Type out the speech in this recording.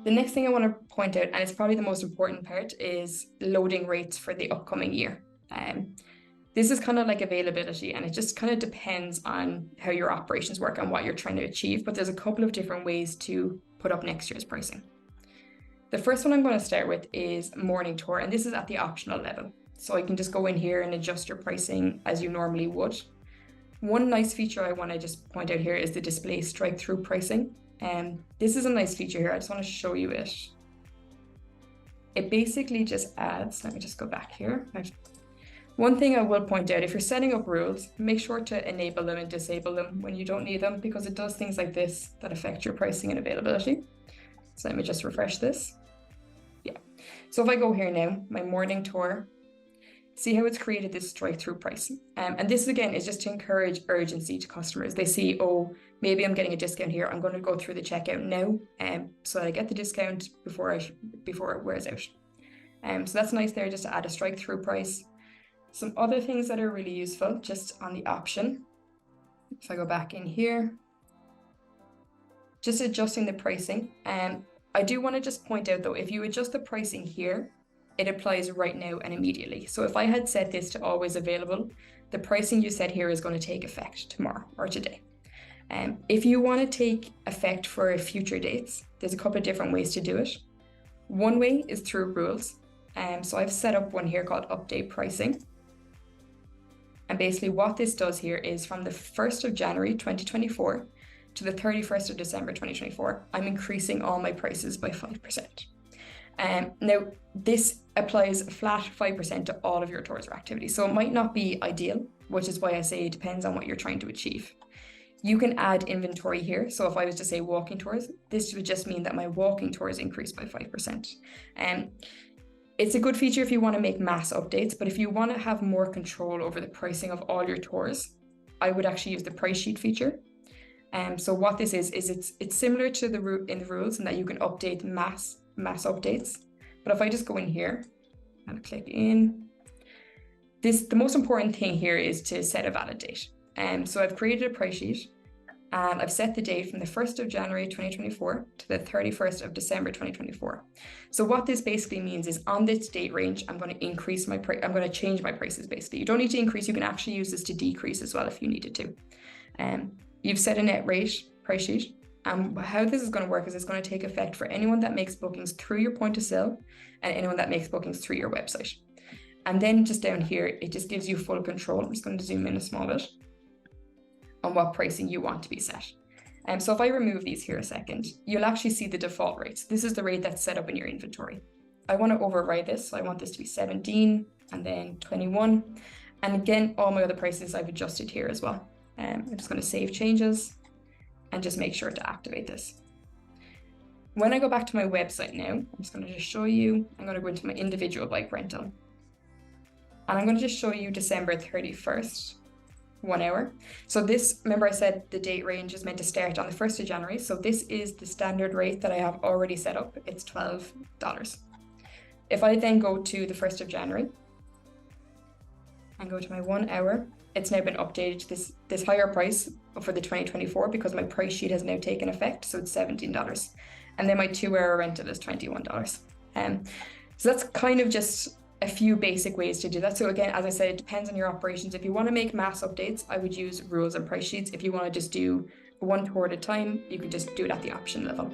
The next thing I want to point out, and it's probably the most important part, is loading rates for the upcoming year. This is kind of like availability, and it just kind of depends on how your operations work and what you're trying to achieve, but there's a couple of different ways to put up next year's pricing. The first one I'm going to start with is morning tour, and this is at the optional level. So I can just go in here and adjust your pricing as you normally would. One nice feature I want to just point out here is the display strike-through pricing. This is a nice feature here. I just want to show you it. It basically just adds, let me just go back here. One thing I will point out, if you're setting up rules, make sure to enable them and disable them when you don't need them, because it does things like this that affect your pricing and availability. So let me just refresh this. Yeah. So if I go here now, my morning tour, see how it's created this strike-through price. And this, again, is just to encourage urgency to customers. They see, oh, maybe I'm getting a discount here. I'm going to go through the checkout now so that I get the discount before it wears out. So that's nice there, just to add a strike-through price. Some other things that are really useful, just on the option. If I go back in here, just adjusting the pricing. I do want to just point out, though, if you adjust the pricing here, it applies right now and immediately. So if I had set this to always available, the pricing you set here is going to take effect tomorrow or today. If you want to take effect for future dates, there's a couple of different ways to do it. One way is through rules. So I've set up one here called update pricing. And basically what this does here is from the 1st of January 2024 to the 31st of December 2024, I'm increasing all my prices by 5%. Now, this applies a flat 5% to all of your tours or activities. So it might not be ideal, which is why I say it depends on what you're trying to achieve. You can add inventory here. So if I was to say walking tours, this would just mean that my walking tours increased by 5%. It's a good feature if you want to make mass updates, but if you want to have more control over the pricing of all your tours, I would actually use the price sheet feature. So what this is it's similar to in the rules in that you can update mass updates. But if I just go in here and click in, the most important thing here is to set a valid date. So I've created a price sheet and I've set the date from the 1st of January 2024 to the 31st of December 2024. So what this basically means is on this date range, I'm going to increase my price. I'm going to change my prices basically. You don't need to increase. You can actually use this to decrease as well if you needed to. You've set a net rate price sheet. How this is going to work is it's going to take effect for anyone that makes bookings through your point of sale and anyone that makes bookings through your website. And then just down here, it just gives you full control. I'm just going to zoom in a small bit on what pricing you want to be set. So if I remove these here a second, you'll actually see the default rates. This is the rate that's set up in your inventory. I want to override this. So I want this to be 17 and then 21. And again, all my other prices I've adjusted here as well. I'm just going to save changes and just make sure to activate this. When I go back to my website now, I'm just going to just show you, I'm going to go into my individual bike rental. And I'm going to just show you December 31st, 1 hour. So this, remember I said the date range is meant to start on the 1st of January. So this is the standard rate that I have already set up. It's $12. If I then go to the 1st of January and go to my 1 hour, it's now been updated to this higher price for the 2024 because my price sheet has now taken effect. So it's $17. And then my 2 hour rental is $21. So that's kind of just a few basic ways to do that. So again, as I said, it depends on your operations. If you want to make mass updates, I would use rules and price sheets. If you want to just do one tour at a time, you could just do it at the option level.